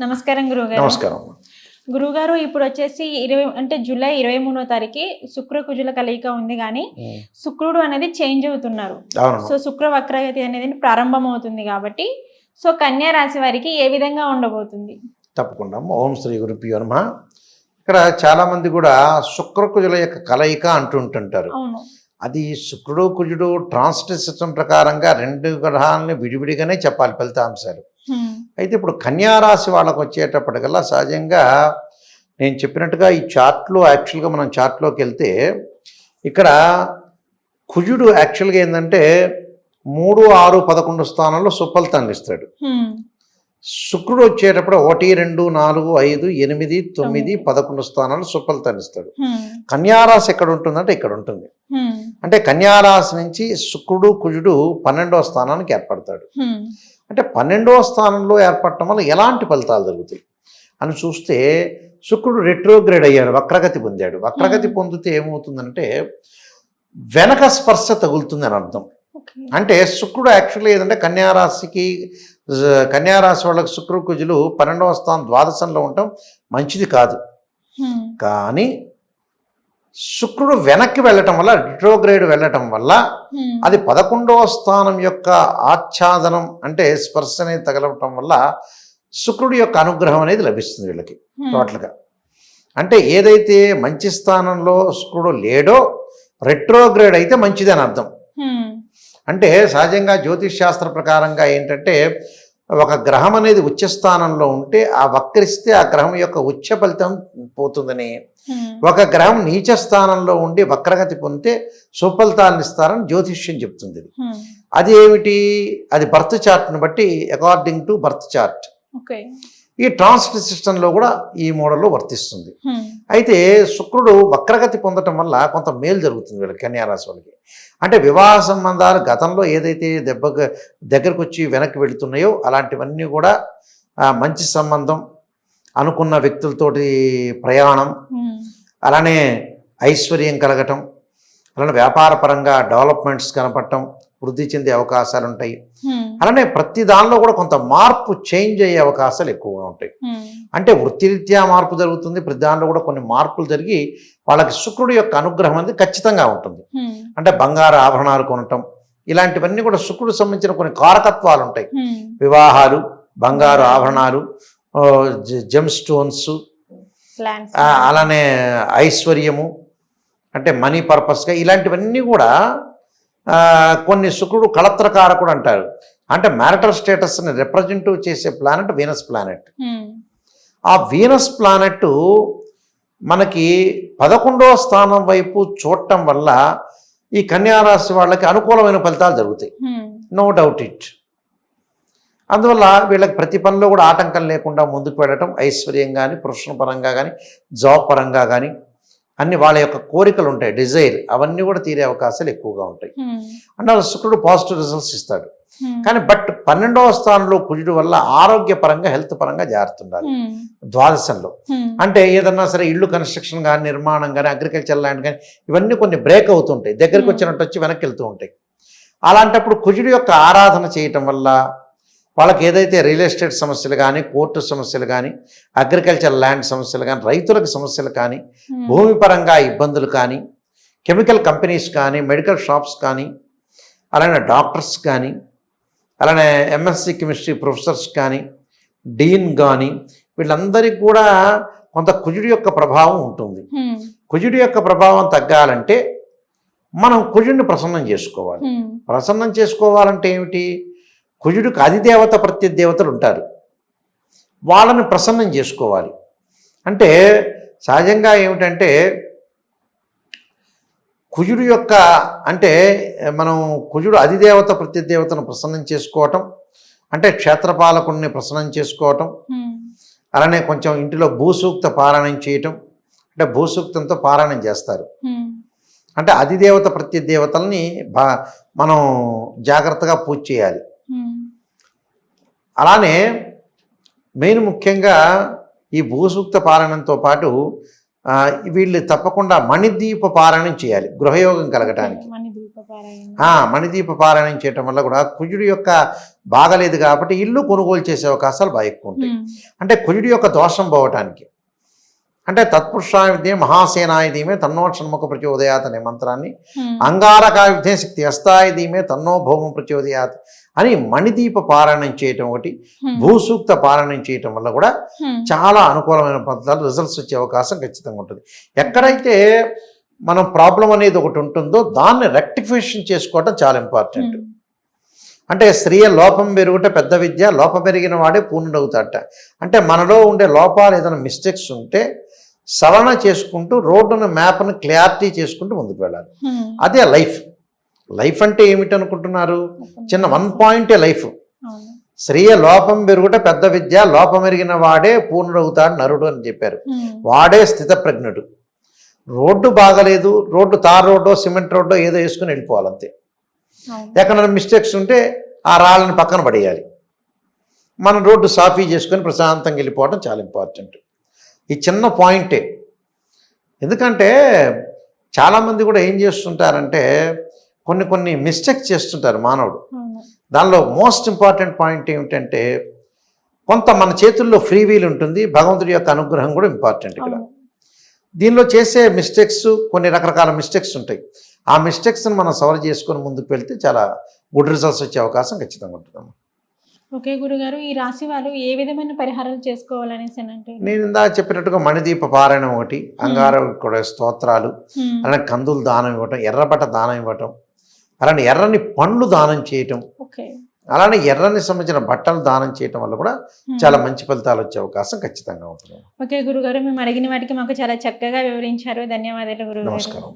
నమస్కారం గురుగారు. నమస్కారం. గురుగారు ఇప్పుడు వచ్చేసి జూలై 23వ తారీఖు శుక్ర కుజుల కలయిక ఉంది కానీ శుక్రుడు అనేది చేంజ్ అవుతున్నారు. సో శుక్ర వక్రగతి అనేది ప్రారంభం అవుతుంది కాబట్టి సో కన్యా రాశి వారికి ఏ విధంగా ఉండబోతుంది? తప్పకుండా. ఓం శ్రీ గురుభ్యో నమః. ఇక్కడ చాలా మంది కూడా శుక్ర కుజుల యొక్క కలయిక అంటుంటారు. అవును. అది శుక్రుడు కుజుడు ట్రాన్సిట్ సిస్టమ్ ప్రకారంగా రెండు గ్రహాలని విడివిడిగానే చెప్పాలి ఫలితాంశాలు. అయితే ఇప్పుడు కన్యా రాశి వాళ్ళకు వచ్చేటప్పటికల్లా సహజంగా నేను చెప్పినట్టుగా ఈ చార్ట్లో యాక్చువల్గా మనం చార్ట్లోకి వెళ్తే ఇక్కడ కుజుడు యాక్చువల్గా ఏంటంటే 3, 6, 11 స్థానంలో సుఫలితాన్ని ఇస్తాడు. శుక్రుడు వచ్చేటప్పుడు 1, 2, 4, 5, 8, 9, 11 స్థానాలు సుఫలితాన్ని ఇస్తాడు. కన్యారాశి ఎక్కడ ఉంటుందంటే ఇక్కడ ఉంటుంది. అంటే కన్యారాశి నుంచి శుక్రుడు కుజుడు 12వ స్థానానికి ఏర్పడతాడు. అంటే 12వ స్థానంలో ఏర్పడటం వల్ల ఎలాంటి ఫలితాలు జరుగుతాయి అని చూస్తే శుక్రుడు రెట్రోగ్రేడ్ అయ్యాడు, వక్రగతి పొందాడు. వక్రగతి పొందితే ఏమవుతుందంటే వెనక స్పర్శ తగులుతుంది అని అర్థం. అంటే శుక్రుడు యాక్చువల్లీ ఏదంటే కన్యారాశి వాళ్ళకి శుక్రుడు కుజులు 12వ స్థానం ద్వాదశంలో ఉండటం మంచిది కాదు. కానీ శుక్రుడు వెనక్కి వెళ్ళటం వల్ల రిట్రోగ్రేడ్ వెళ్ళటం వల్ల అది 11వ స్థానం యొక్క ఆచ్ఛాదనం అంటే స్పర్శ అనేది తగలటం వల్ల శుక్రుడి యొక్క అనుగ్రహం అనేది లభిస్తుంది వీళ్ళకి టోటల్గా. అంటే ఏదైతే మంచి స్థానంలో శుక్రుడు లేడో రెట్రోగ్రేడ్ అయితే మంచిది అని అర్థం. అంటే సహజంగా జ్యోతిష్ శాస్త్ర ప్రకారంగా ఏంటంటే ఒక గ్రహం అనేది ఉచ్చ స్థానంలో ఉంటే ఆ వక్రిస్తే ఆ గ్రహం యొక్క ఉచ్చ ఫలితం పోతుందని, ఒక గ్రహం నీచ స్థానంలో ఉండి వక్రగతి పొందితే సుఫలితాలను ఇస్తారని జ్యోతిష్యం చెప్తుంది. అది ఏమిటి? అది బర్త్ చార్ట్ని బట్టి అకార్డింగ్ టు బర్త్ చార్ట్ ఈ ట్రాన్సిట్ సిస్టంలో కూడా ఈ మోడల్లో వర్తిస్తుంది. అయితే శుక్రుడు వక్రగతి పొందటం వల్ల కొంత మేలు జరుగుతుంది వీళ్ళకి, కన్యారాశి వాళ్ళకి. అంటే వివాహ సంబంధాలు గతంలో ఏదైతే దగ్గరకు వచ్చి వెనక్కి వెళుతున్నాయో అలాంటివన్నీ కూడా మంచి సంబంధం, అనుకున్న వ్యక్తులతోటి ప్రయాణం, అలానే ఐశ్వర్యం కలగటం, అలానే వ్యాపారపరంగా డెవలప్మెంట్స్ కనపడటం, వృద్ధి చెందే అవకాశాలు ఉంటాయి. అలానే ప్రతి దానిలో కూడా కొంత మార్పు చేంజ్ అయ్యే అవకాశాలు ఎక్కువగా ఉంటాయి. అంటే వృత్తిరీత్యా మార్పు జరుగుతుంది, ప్రతి దానిలో కూడా కొన్ని మార్పులు జరిగి వాళ్ళకి శుక్రుడి యొక్క అనుగ్రహం అనేది ఖచ్చితంగా ఉంటుంది. అంటే బంగారు ఆభరణాలు కొనటం ఇలాంటివన్నీ కూడా శుక్రుడు సంబంధించిన కొన్ని కారకత్వాలు ఉంటాయి. వివాహాలు, బంగారు ఆభరణాలు, జెమ్ స్టోన్స్, అలానే ఐశ్వర్యము అంటే మనీ పర్పస్గా ఇలాంటివన్నీ కూడా కొన్ని శుక్రుడు కళత్రకారకుడు అంటారు. అంటే మ్యారిటల్ స్టేటస్ని రిప్రజెంటివ్ చేసే ప్లానెట్ వీనస్ ప్లానెట్. ఆ వీనస్ ప్లానెట్ మనకి 11వ స్థానం వైపు చూడటం వల్ల ఈ కన్యారాశి వాళ్ళకి అనుకూలమైన ఫలితాలు జరుగుతాయి, నో డౌట్ ఇట్. అందువల్ల వీళ్ళకి ప్రతి పనిలో కూడా ఆటంకం లేకుండా ముందుకు వెళ్ళటం, ఐశ్వర్యం కానీ, ప్రొఫెషనల్ పరంగా కానీ, జాబ్ పరంగా కానీ అన్ని వాళ్ళ యొక్క కోరికలు ఉంటాయి, డిజైర్, అవన్నీ కూడా తీరే అవకాశాలు ఎక్కువగా ఉంటాయి. అంటే శుక్రుడు పాజిటివ్ రిజల్ట్స్ ఇస్తాడు. కానీ బట్ 12వ స్థానంలో కుజుడు వల్ల ఆరోగ్యపరంగా, హెల్త్ పరంగా జాగ్రత్త ఉండాలి ద్వాదశంలో. అంటే ఏదన్నా సరే ఇల్లు కన్స్ట్రక్షన్ కానీ, నిర్మాణం కానీ, అగ్రికల్చర్ ల్యాండ్ కానీ ఇవన్నీ కొన్ని బ్రేక్ అవుతుంటాయి, దగ్గరికి వచ్చినట్టు వచ్చి వెనక్కి వెళ్తూ ఉంటాయి. అలాంటప్పుడు కుజుడు యొక్క ఆరాధన చేయటం వల్ల వాళ్ళకి ఏదైతే రియల్ ఎస్టేట్ సమస్యలు కానీ, కోర్టు సమస్యలు కానీ, అగ్రికల్చర్ ల్యాండ్ సమస్యలు కానీ, రైతులకు సమస్యలు కానీ, భూమి పరంగా ఇబ్బందులు కానీ, కెమికల్ కంపెనీస్ కానీ, మెడికల్ షాప్స్ కానీ, అలానే డాక్టర్స్ కానీ, అలానే ఎంఎస్సి కెమిస్ట్రీ ప్రొఫెసర్స్ కానీ, డీన్ కానీ వీళ్ళందరికీ కూడా కొంత కుజుడి యొక్క ప్రభావం ఉంటుంది. కుజుడి యొక్క ప్రభావం తగ్గాలంటే మనం కుజుడిని ప్రసన్నం చేసుకోవాలి. ప్రసన్నం చేసుకోవాలంటే ఏమిటి? కుజుడికి అధిదేవత ప్రత్యదేవతలు ఉంటారు, వాళ్ళని ప్రసన్నం చేసుకోవాలి. అంటే సహజంగా ఏమిటంటే కుజుడు యొక్క అంటే మనం కుజుడు అధిదేవత ప్రత్యదేవతను ప్రసన్నం చేసుకోవటం అంటే క్షేత్రపాలకుడిని ప్రసన్నం చేసుకోవటం, అలానే కొంచెం ఇంటిలో భూసూక్త పారాయణం చేయటం. అంటే భూసూక్తంతో పారాయణం చేస్తారు. అంటే అధిదేవత ప్రత్యదేవతల్ని మనం జాగ్రత్తగా పూజ చేయాలి. అలానే మెయిన్ ముఖ్యంగా ఈ భూసూక్త పారాయణంతో పాటు వీళ్ళు తప్పకుండా మణిద్వీప పారాయణం చేయాలి గృహయోగం కలగటానికి. మణిదీప పారాయణం చేయటం వల్ల కూడా కుజుడి యొక్క బాగలేదు కాబట్టి ఇల్లు కొనుగోలు చేసే అవకాశాలు బాగా ఎక్కువ ఉంటాయి. అంటే కుజుడి యొక్క దోషం పోవటానికి, అంటే తత్పురుషాయ విద్య మహాసేనాయ ధీమే తన్నో షణ్ముఖ ప్రచోదయాత్ అనే మంత్రాన్ని, అంగారకాయ విద్య శక్తి అస్తాయ ధీమే తన్నో భౌమ ప్రచోదయాత్ అని మణిదీప పారాయణం చేయటం ఒకటి, భూసూక్త పారాయణం చేయటం వల్ల కూడా చాలా అనుకూలమైన పద్ధతులు రిజల్ట్స్ వచ్చే అవకాశం ఖచ్చితంగా ఉంటుంది. ఎక్కడైతే మనం ప్రాబ్లం అనేది ఒకటి ఉంటుందో దాన్ని రెక్టిఫికేషన్ చేసుకోవటం చాలా ఇంపార్టెంట్. అంటే స్త్రీయ లోపం పెరుగుట పెద్ద విద్య, లోపం పెరిగిన వాడే పూర్ణుడవుతాడట. అంటే మనలో ఉండే లోపాలు ఏదైనా మిస్టేక్స్ ఉంటే సవరణ చేసుకుంటూ రోడ్డును మ్యాప్ను క్లారిటీ చేసుకుంటూ ముందుకు వెళ్ళాలి. అదే లైఫ్. లైఫ్ అంటే ఏమిటి అనుకుంటున్నారు? చిన్న 1 పాయింటే లైఫ్. స్త్రీయ లోపం పెరుగుట పెద్ద విద్య, లోపం ఎరిగిన వాడే పూర్ణుడవుతాడు నరుడు అని చెప్పారు. వాడే స్థితప్రజ్ఞుడు. రోడ్డు బాగలేదు, తార్ రోడ్డో సిమెంట్ రోడ్డో ఏదో వేసుకుని వెళ్ళిపోవాలంతే. ఎక్కడైనా మిస్టేక్స్ ఉంటే ఆ రాళ్ళని పక్కన పడేయాలి. మనం రోడ్డు సాఫీ చేసుకొని ప్రశాంతంగా వెళ్ళిపోవడం చాలా ఇంపార్టెంట్. ఈ చిన్న పాయింటే. ఎందుకంటే చాలామంది కూడా ఏం చేస్తుంటారంటే కొన్ని మిస్టేక్స్ చేస్తుంటారు మానవుడు. దానిలో మోస్ట్ ఇంపార్టెంట్ పాయింట్ ఏమిటంటే కొంత మన చేతుల్లో ఫ్రీ వీల్ ఉంటుంది, భగవంతుడి యొక్క అనుగ్రహం కూడా ఇంపార్టెంట్ ఇక్కడ. దీనిలో చేసే మిస్టేక్స్ కొన్ని రకరకాల మిస్టేక్స్ ఉంటాయి. ఆ మిస్టేక్స్ని మనం సవర్ చేసుకొని ముందుకు వెళ్తే చాలా గుడ్ రిజల్ట్స్ వచ్చే అవకాశం ఖచ్చితంగా ఉంటుంది. ఓకే గురుగారు, ఈ రాశి వాళ్ళు ఏ విధమైన పరిహారాలు చేసుకోవాలనేసి అంటే నేను ఇందాక చెప్పినట్టుగా మణిదీప పారాయణం ఒకటి, అంగార కూడా స్తోత్రాలు, అలానే కందులు దానం ఇవ్వటం, ఎర్రబట్ట దానం ఇవ్వటం, అలానే ఎర్రని పండ్లు దానం చేయటం, అలానే ఎర్రని సంబంధించిన బట్టలు దానం చేయటం వల్ల కూడా చాలా మంచి ఫలితాలు వచ్చే అవకాశం ఖచ్చితంగా ఉంటుంది. ఓకే గురుగారు, మేము అడిగిన వాటికి మాకు చాలా చక్కగా వివరించారు. ధన్యవాదాలు గురుగారు. నమస్కారం.